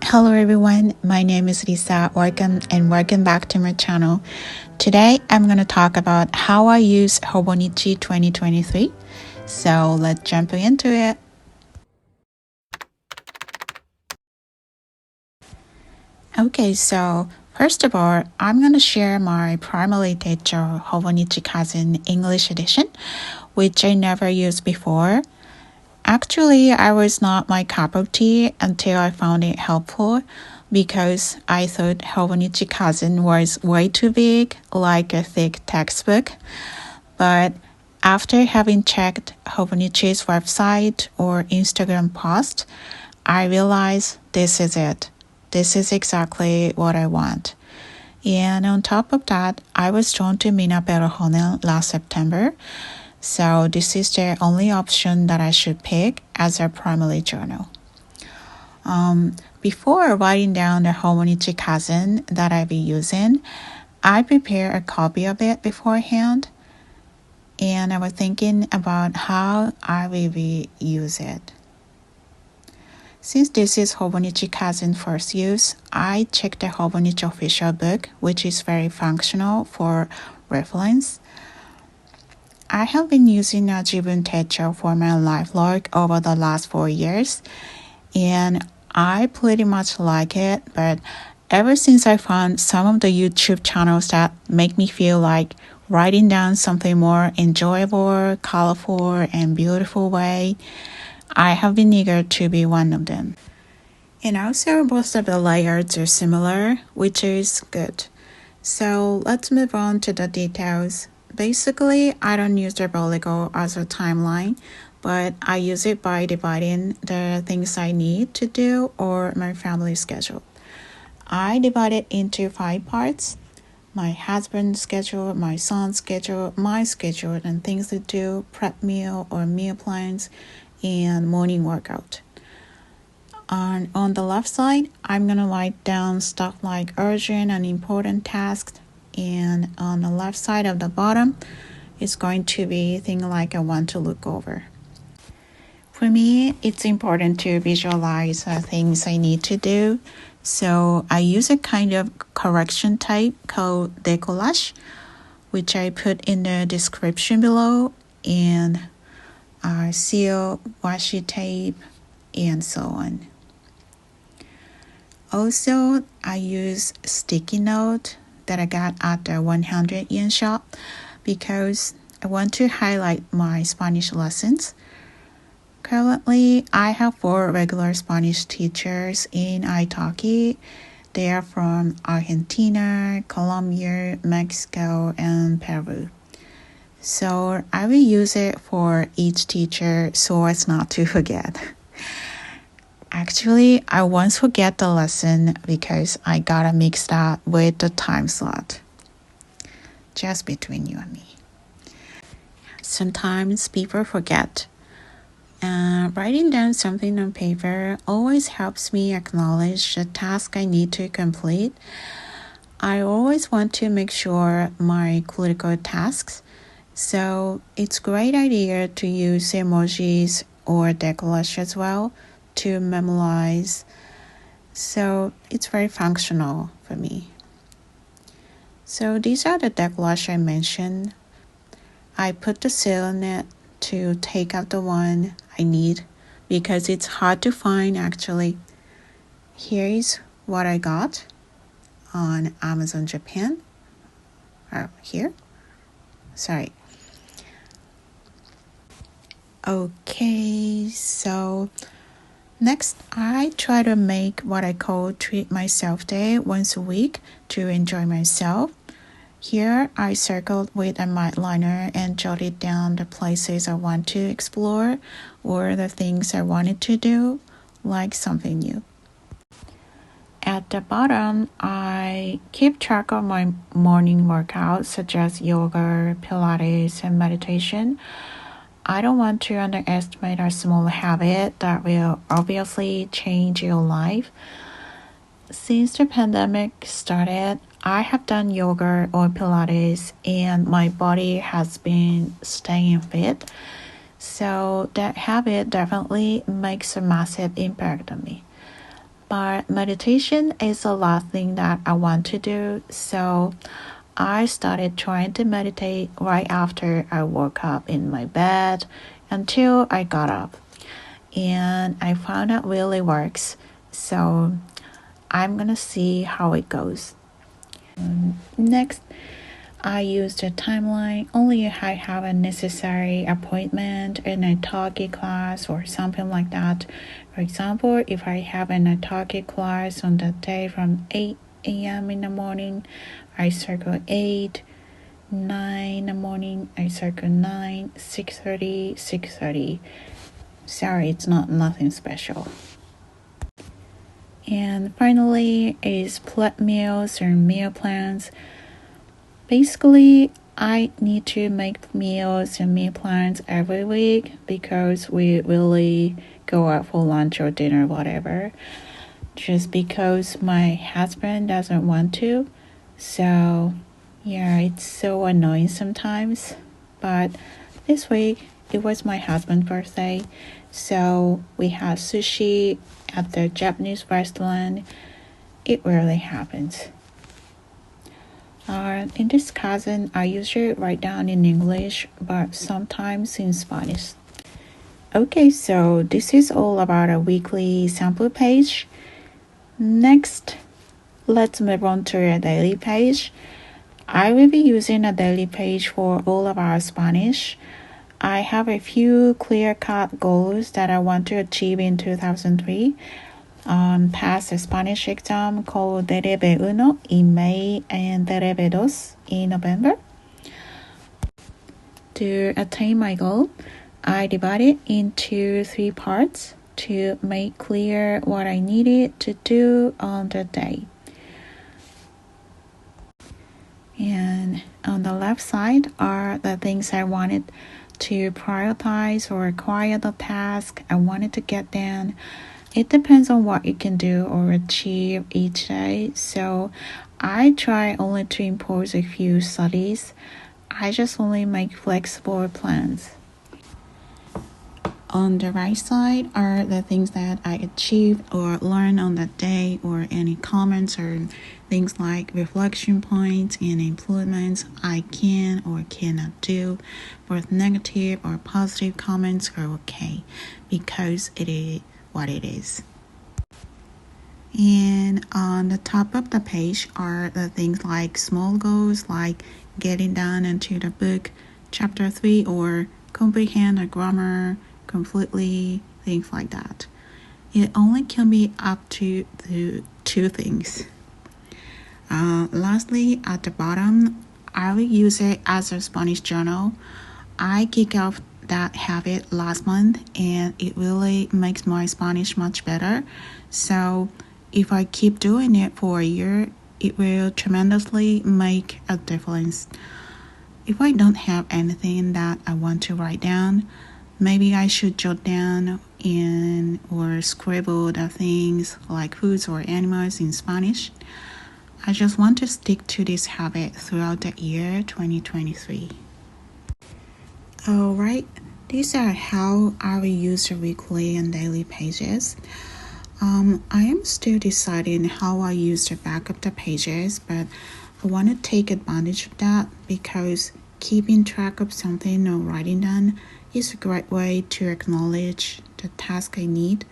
Hello everyone, my name is Lisa. Welcome back to my channel. Today I'm going to talk about how I use Hobonichi 2023. So let's jump into it. Okay, so first of all, I'm going to share my primary Techo hobonichicousin English edition, which I never used before. Actually, I was not my cup of tea until I found it helpful because I thought hobonichicousin was way too big, like a thick textbook. But after having checked Hobonichi's website or Instagram post, I realized this is it. This is exactly what I want. And on top of that, I was drawn to Mina Perrojonen last September. So this is the only option that I should pick as a primary journal. Before writing down the hobonichicousin that I'll be using, I prepare a copy of it beforehand, and I was thinking about how I will use it. Since this is hobonichicousin first use, I checked the Hobonichi official book, which is very functional for reference. I have been using a Jibun Techo for my lifelog over the last 4 years, and I pretty much like it, but ever since I found some of the YouTube channels that make me feel like writing down something more enjoyable, colorful, and beautiful way, I have been eager to be one of them. And also both of the layouts are similar, which is good. So let's move on to the details. Basically, I don't use the vertical as a timeline, but I use it by dividing the things I need to do or my family schedule. I divide it into 5 parts: my husband's schedule, my son's schedule, my schedule, and things to do, prep meal or meal plans, and morning workout. On the left side, I'm going to write down stuff like urgent and important tasks, and on the left side of the bottom is going to be things like I want to look over. For me, it's important to visualize things I need to do, so I use a kind of correction type called décollage, which I put in the description below, and seal, washi tape, and so on. Also, I use sticky note that I got at the 100 yen shop because I want to highlight my Spanish lessons. Currently, I have 4 regular Spanish teachers in Italki. They are from Argentina, Colombia, Mexico, and Peru. So I will use it for each teacher so as not to forget. Actually, I once forget the lesson because I got it mixed up with the time slot. Just between you and me. Sometimes people forget. Writing down something on paper always helps me acknowledge the task I need to complete. I always want to make sure my critical tasks, so it's a great idea to use emojis or décollage as well to memorize. So it's very functional for me. So these are the décollage I mentioned. I put the seal on it to take out the one I need because it's hard to find actually. Here is what I got on Amazon Japan. Here. Sorry. Okay, so next, I try to make what I call treat myself day once a week to enjoy myself. Here, I circled with a white liner and jotted down the places I want to explore or the things I wanted to do, like something new. At the bottom, I keep track of my morning workouts such as yoga, Pilates, and meditation. I don't want to underestimate a small habit that will obviously change your life. Since the pandemic started, I have done yoga or Pilates and my body has been staying fit. So that habit definitely makes a massive impact on me. But meditation is the last thing that I want to do, so I started trying to meditate right after I woke up in my bed until I got up. And I found it really works. So I'm gonna see how it goes. Next, I use the timeline only if I have a necessary appointment in a talkie class or something like that. For example, if I have an talkie class on the day from 8 a.m. in the morning, I circle 8, 9 in the morning, I circle 9, 6:30, 6:30. Sorry, it's nothing special. And finally is prep meals or meal plans. Basically, I need to make meals and meal plans every week because we really go out for lunch or dinner, whatever. Just because my husband doesn't want to. So, yeah, it's so annoying sometimes. But this week, it was my husband's birthday. So we had sushi at the Japanese restaurant. It rarely happens. In this cousin, I usually write down in English, but sometimes in Spanish. Okay, so this is all about a weekly sample page. Next, let's move on to a daily page. I will be using a daily page for all of our Spanish. I have a few clear-cut goals that I want to achieve in 2003. Pass a Spanish exam called Desde in May and Desde in November. To attain my goal, I divided into 3 parts to make clear what I needed to do on the day. And on the left side are the things I wanted to prioritize or acquire the task I wanted to get done. It depends on what you can do or achieve each day, so I try only to impose a few studies. I just only make flexible plans. On the right side are the things that I achieved or learned on that day, or any comments or things like reflection points and improvements I can or cannot do. Both negative or positive comments are okay because it is what it is. And on the top of the page are the things like small goals, like getting done into the book chapter 3 or comprehend the grammar completely, things like that. It only can be up to the 2 things. Lastly, at the bottom, I will use it as a Spanish journal. I kicked off that habit last month and it really makes my Spanish much better. So if I keep doing it for a year, it will tremendously make a difference. If I don't have anything that I want to write down, maybe I should jot down or scribble the things like foods or animals in Spanish. I just want to stick to this habit throughout the year 2023. Alright, these are how I will use the weekly and daily pages. I am still deciding how I use the back of the pages, but I want to take advantage of that because keeping track of something or writing down is a great way to acknowledge the task I need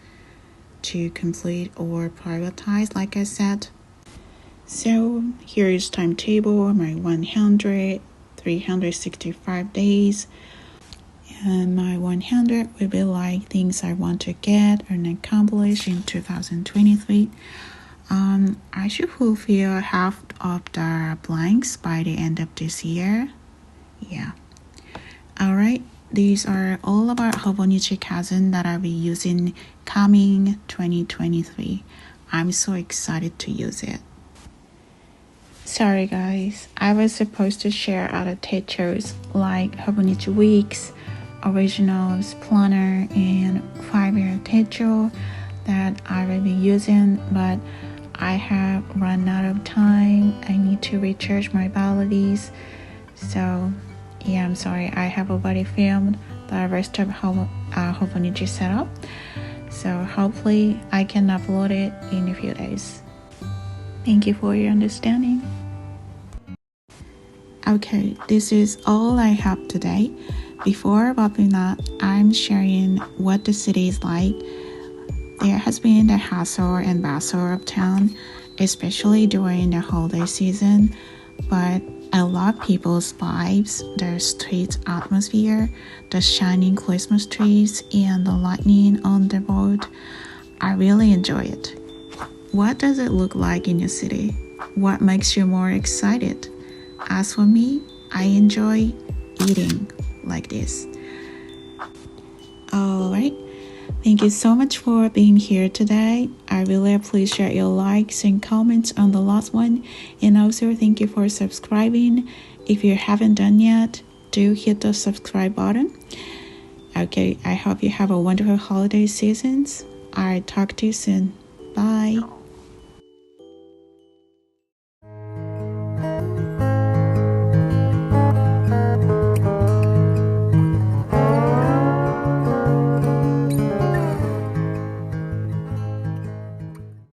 to complete or prioritize, like I said. So here is timetable, my 365 days. And my 100 will be like things I want to get and accomplish in 2023. I should fulfill half of the blanks by the end of this year. Yeah. Alright, these are all about hobonichicousin that I'll be using coming 2023. I'm so excited to use it. Sorry guys, I was supposed to share other Techos like Hobonichi Weeks, Originals, Planner, and 5-year Techo that I will be using, but I have run out of time. I need to recharge my batteries. So yeah, I'm sorry, I have already filmed the rest of Hobonichi setup. So hopefully I can upload it in a few days. Thank you for your understanding. Okay, this is all I have today. Before wrapping up, I'm sharing what the city is like. There has been the hustle and bustle of town, especially during the holiday season, but I love people's vibes, the street atmosphere, the shining Christmas trees, and the lightning on the road. I really enjoy it. What does it look like in your city? What makes you more excited? As for me, I enjoy eating like this. Alright, thank you so much for being here today. I really appreciate your likes and comments on the last one. And also thank you for subscribing. If you haven't done yet, do hit the subscribe button. Okay, I hope you have a wonderful holiday seasons. I'll talk to you soon. Bye.